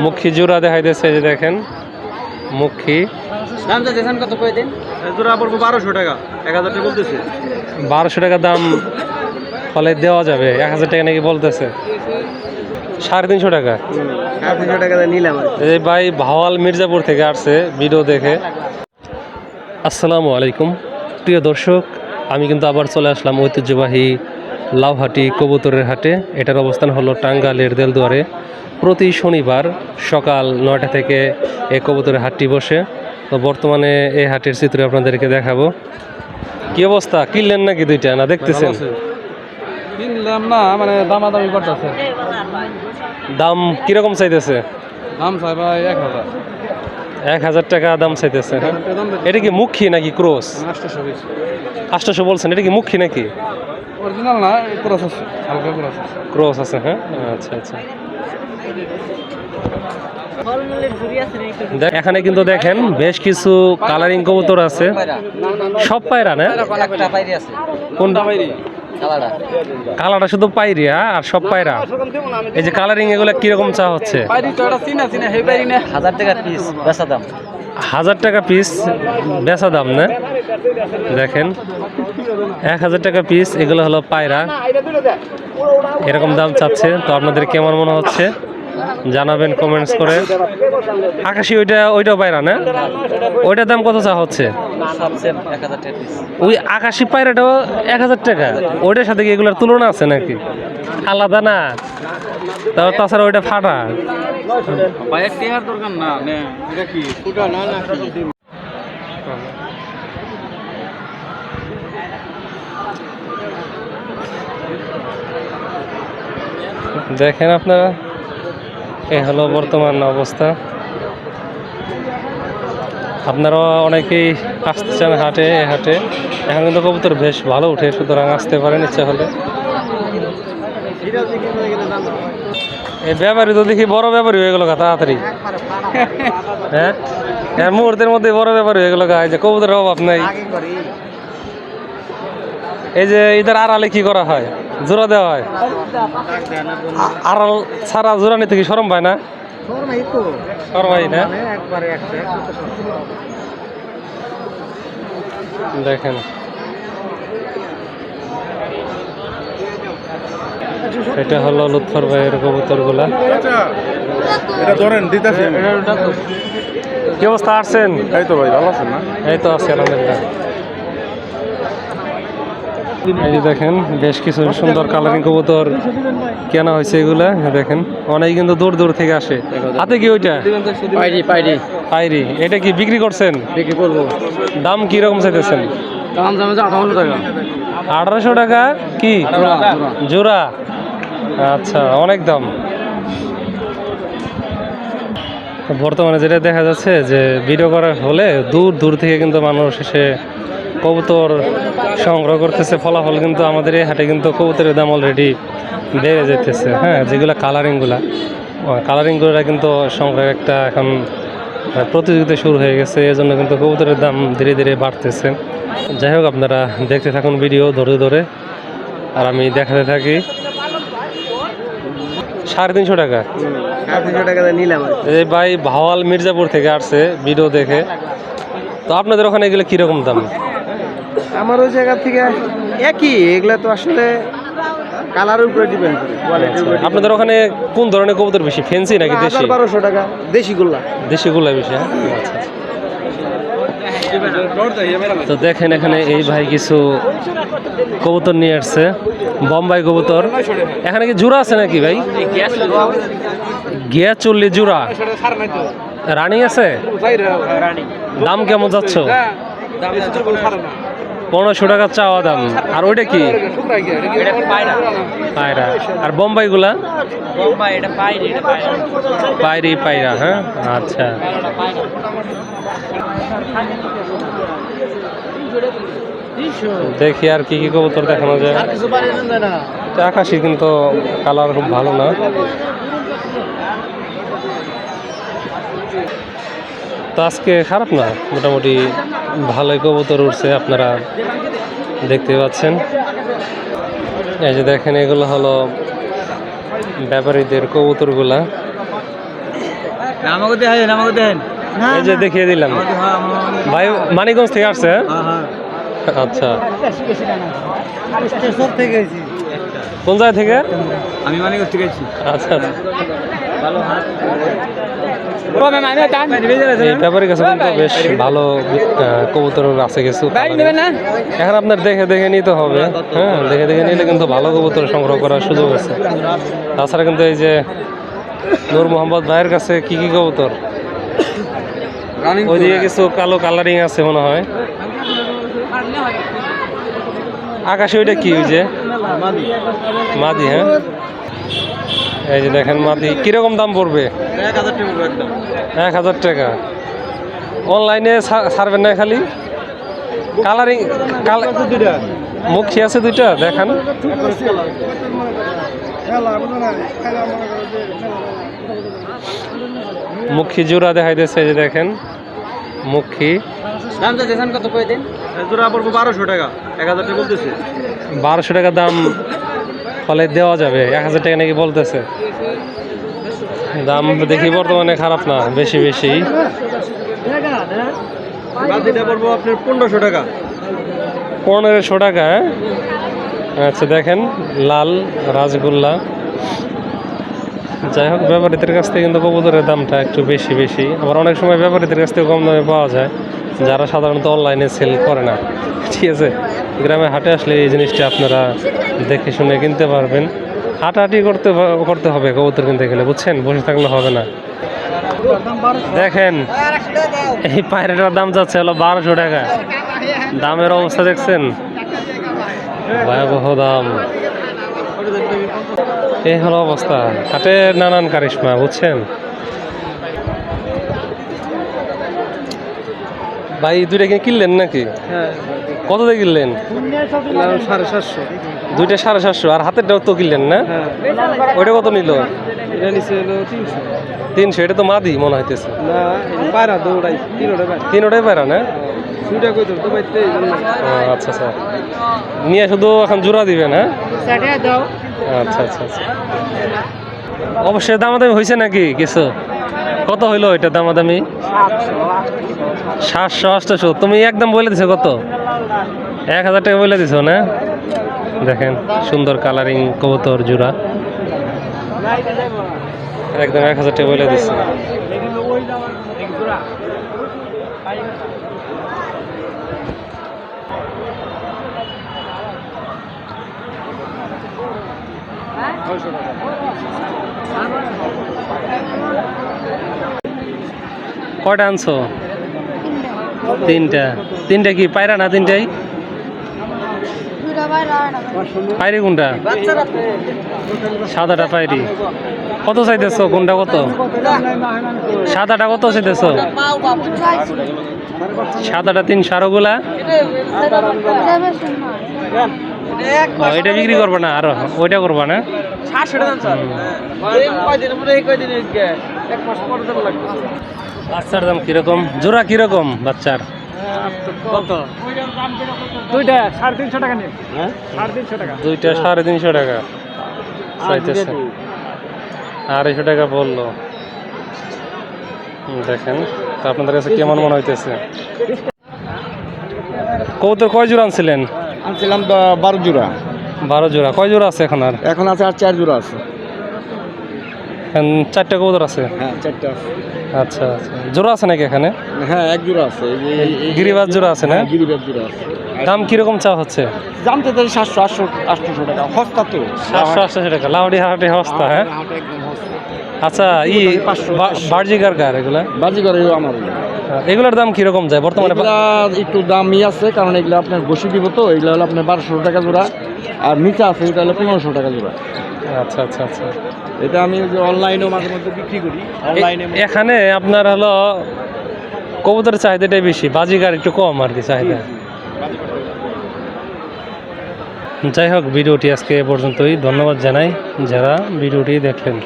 মুখী জোড়া দেখাইতেছে, যে দেখেন মুখী দাম তো দেখেন কত করে দেন? জোড়া পড়বো 1200 টাকা, 1000 টাকা বলতেছে। 1200 টাকা দাম ফলে দেওয়া যাবে, 1000 টাকা নাকি বলতেছে। 350 টাকা। 350 টাকা নিলাম। এই ভাই ভাওয়াল মির্জাপুর থেকে আসছে ভিডিও দেখে। আসসালামু আলাইকুম প্রিয় দর্শক, আমি কিন্তু আবার চলে আসলাম ঐতিহ্যবাহী লাউহাটি কবুতরের হাটে। এটার অবস্থান হলো টাঙ্গাইলের দেলদুয়ারে। প্রতি শনিবার সকাল 9টা থেকে এই কবুতরের হাটটি বসে। তো বর্তমানে এই হাটের চিত্র আপনাদেরকে দেখাবো। কি অবস্থা, কিনলেন নাকি দুইটা না দেখতেছেন? কিনলাম না, মানে দামাদামি করতেছে। দাম কিরকম চাইতেছে? দাম চাই ভাই 1000। 1000 টাকা দাম চাইতেছে। এটা কি মুখী নাকি ক্রস? 820। 800 বলছেন, এটা কি মুখী নাকি? অরিজিনাল না, ক্রস আছে, হালকা ক্রস আছে। ক্রস আছে, হ্যাঁ আচ্ছা আচ্ছা। এখানে কিন্তু দেখেন বেশ কিছু কালারিং কবুতর আছে। সব পায়রা না? কোনটা? কালারটা শুধু পায়রা আর সব পায়রা। এই যে কালারিং, এগুলো কিরকম চা হচ্ছে? 1000 টাকা পিস বেচা দাম। 1000 টাকা পিস বেচা দাম না? দেখেন 1000 টাকা পিস, এগুলো হলো পায়রা, এরকম দাম চাচ্ছে। তো আপনাদের কেমন মনে হচ্ছে জানাবেন কমেন্টস করে। আকাশি ওইটাও পায়রা না? ওইটার দাম কত চা হচ্ছে? ওই আকাশি পায়রাটাও 1000 টাকা। ওইটার সাথে কি এগুলোর তুলনা আছে নাকি? আলাদা না? তাছাড়া ওইটা ফাটা। দেখেন আপনারা, এই হলো বর্তমান অবস্থা। আপনারা অনেকেই আসতে চান হাটে। এখন কিন্তু কবুতর বেশ ভালো উঠে, সুতরাং আসতে পারেন ইচ্ছা হলে। এই ব্যাপারী তো দেখি বড় ব্যাপারী হয়ে গেল তাড়াতাড়ি। হ্যাঁ, মুহূর্তের মধ্যে বড় ব্যাপারী হয়ে গেল। এই যে কবুতরের অভাব নাই। এই যে ইধার আড়ালে কি করা হয়? জোড়া দেওয়া হয়। আড়াল ছাড়া জোড়া নিতে কি শরম পায় না? শরমাই না? দেখেন এটা হলো লুৎফর ভাইয়ের কবুতর গুলা। কি অবস্থা, আসছেন? এই তো ভাই, ভালো আছেন না? এই তো আছি আলহামদুলিল্লাহ। এই যে দেখেন বেশ কিছু সুন্দর কালারিং কবুতর কেনা হয়েছে। এগুলা দেখেন অনেক কিন্তু দূর দূর থেকে আসে। হাতে কি ওইটা? পাইরি। এটা কি বিক্রি করছেন? বিক্রি করবো। দাম কি রকম চাইতেছেন? দাম দামে 58 টাকা। 1800 টাকা কি জোড়া? আচ্ছা, অনেক দাম। বর্তমানে যেটা দেখা যাচ্ছে যে ভিডিও করার হলে দূর দূর থেকে কিন্তু মানুষ এসে কবুতর সংগ্রহ করতেছে। ফলাফল কিন্তু আমাদের এই হাটে কিন্তু কবুতরের দাম অলরেডি বেড়ে যেতেছে। হ্যাঁ, যেগুলো কালারিংগুলো কিন্তু সংগ্রহের একটা এখন প্রতিযোগিতা শুরু হয়ে গেছে। এই জন্য কিন্তু কবুতরের দাম ধীরে ধীরে বাড়তেছে। যাই হোক, আপনারা দেখতে থাকুন ভিডিও ধরে ধরে, আর আমি দেখাতে থাকি। 350 টাকা। 350 টাকা নিলাম। এই ভাই ভাওয়াল মির্জাপুর থেকে আসছে ভিডিও দেখে। তো আপনাদের ওখানে এগুলো কিরকম দাম? আমার ওই জায়গা থেকে একই, এগুলা তো আসলে কালারের উপরে ডিপেন্ড করে, কোয়ালিটির উপরে। আপনাদের ওখানে কোন ধরনের কবুতর বেশি, ফেন্সি নাকি দেশি? 1200 টাকা দেশিগুলা। দেশিগুলা বেশি, হ্যাঁ আচ্ছা। তো দেখেন এখানে এই ভাই কিছু কবুতর নিয়ে আসছে, বোম্বাই কবুতর। এখানে কি জোড়া আছে নাকি ভাই? গিয়া 40 জোড়া। রানিং আছে? দাম কেমন যাচ্ছ? 1500 টাকা চাওয়া দাম। আর ওইটা কি? পায়রা। আর বোম্বাই গুলা? পায়রা, হ্যাঁ আচ্ছা। দেখি আর কি কি কবুতর দেখানো যায়। আকাশি কিন্তু কালার খুব ভালো না। তো আজকে খারাপ না, মোটামুটি ভালোই কবুতর উঠছে, আপনারা দেখতে পাচ্ছেন। এই যে দেখেন, এগুলো হলো ব্যাপারীদের কবুতরগুলা। আমাকে দেখেন আমাকে দেখেন। এই যে দেখিয়ে দিলাম ভাই মানিকগঞ্জ থেকে আসছে হ্যাঁ? আচ্ছা কোন জায়গা থেকে? আমি মানিকগঞ্জ থেকে আছি। আচ্ছা আচ্ছা ভালো হাত এই ব্যাপারের কাছে কিন্তু বেশ ভালো কবুতর আছে কিছু। এখন আপনার দেখে দেখে নিতে হবে, হ্যাঁ দেখে দেখে নিলে কিন্তু ভালো কবুতর সংগ্রহ করার সুযোগ আছে। তাছাড়া কিন্তু এই যে নূর মোহাম্মদ ভাইয়ের কাছে কি কি কবুতর, ওইদিকে কিছু কালো কালারিং আছে মনে হয়। আকাশে ওইটা কি, ওই যে মাদি, হ্যাঁ এই যে দেখেন মাদি কিরকম দাম পড়বে? 1000 টাকা। অনলাইনে ছাড়বেন না খালি? কালারিং মুখী আছে দুইটা, দেখান। মুখী জোড়া দেখাইতেছে, যে দেখেন মুখী। দামটা দেখেন কত কই দেন? জোড়া পড়বো 1200 টাকা। 1000 টাকা বলতেছে। 1200 টাকা দাম ফলে দেওয়া যাবে, 1000 টাকা নাকি বলতেছে। দাম দেখি বর্তমানে খারাপ না, বেশি বেশি। বাকিটা পড়বো আপনার 1500 টাকা। 1500 টাকা, হ্যাঁ? আচ্ছা দেখেন লাল রাজগোল্লা। যাই হোক, ব্যাপারীদের কাছ থেকে কিন্তু কবুতরের দামটা একটু বেশি বেশি, আবার অনেক সময় ব্যাপারীদের কাছ থেকে কম দামে পাওয়া যায়, যারা সাধারণত অনলাইনে সেল করে না। ঠিক আছে, গ্রামে হাটে আসলে এই জিনিসটা আপনারা দেখে শুনে কিনতে পারবেন। হাঁটাহাঁটি করতে হবে কবুতর কিনতে গেলে, বুঝছেন, বসে থাকলে হবে না। দেখেন এই পায়রাটার দাম যাচ্ছে হলো 1200 টাকা। দামের অবস্থা দেখছেন, ভয়াবহ দাম। এই হলো অবস্থা, হাটে নানান কারিশমা, বুঝছেন। ভাই দুইটা কিনলেন নাকি? কত দিয়ে কিনলেন? 750। দুইটা 750, আর হাতেরটাও তো কিনলেন না? ওইটা কত নিল? এটা নিচে হলো 300। 300। এটা তো মাদি মনে হইতেছে। না পায়রা দৌড়াই, তিনোটাই পায়রা না? দুইটা কই তো বাইতে এই জন্য। আচ্ছা আচ্ছা, নিয়ে শুধু এখন জোড়া দিবেন, হ্যাঁ? সেটা দাও। আচ্ছা আচ্ছা আচ্ছা, অবশ্যই দামাদামি হয়েছে নাকি কিছু? কত হইলো এটা দামাদামি? 700 800। তুমি একদম বলে দিছো কত? 1000 টাকা বলে দিছো না? দেখেন সুন্দর কালারিং কবুতর জোড়া, একদম 1000 টাকা বলে দিছে। কয়টা আনছো? তিনটা। তিনটা কি পায়রা না? তিনটাই পায়রি। কোনটা? সাদাটা পায়রি। কত চাইতেছো? কোনটা কত? সাদাটা কত চাইতেছো? সাদাটা 300। আর ওগুলা? এটা বিক্রি করবা না, আরো ওইটা করবা না? বাচ্চার দাম কিরকম? জোড়া কিরকম বাচ্চার? দুইটা 350 টাকা নিয়ে। 350 টাকা। দুইটা 350 টাকা চাইতেছে, 250 টাকা বললো। দেখেন তো আপনাদের কাছে কেমন মনে হইতেছে? কবুতর কয় জোড়া আনছিলেন? আনছিলাম 12 জোড়া। 12 জোড়া। কয় জোড়া আছে এখন? আর এখন আছে আর 4 জোড়া আছে। এখন 4টা কবুতর আছে? হ্যাঁ 4টা আছে। আচ্ছা আচ্ছা, জোড়া আছে নাকি এখানে? হ্যাঁ 1 জোড়া আছে। গিরিবাজ জোড়া আছে না? গিরিবাজ জোড়া আছে। দাম কিরকম চা হচ্ছে? দাম তো 700 800 টাকা সস্তা তো। 780 টাকা লাউডি হাটে সস্তা, হ্যাঁ? একদম সস্তা। আচ্ছা, বার্জিকার কার এগুলা? বাজিগর আমার। এগুলোর দাম কিরকম যায় বর্তমানে? একটু দামই আছে, কারণ এগুলো আপনার বসে দিব তো। এগুলো হলো আপনার 1200 টাকা জোড়া, আর নিচে আছে এটা হলো 1500 টাকা জোড়া। আচ্ছা আচ্ছা আচ্ছা, এটা আমি যে অনলাইনেও মাঝে মধ্যে বিক্রি করি। অনলাইনে এখানে আপনার হলো কবুতরের চাহিদাটাই বেশি, বাজিকার একটু কম আর কি চাহিদা। যাই হোক, ভিডিওটি আজকে এ পর্যন্তই। ধন্যবাদ জানাই যারা ভিডিওটি দেখলেন।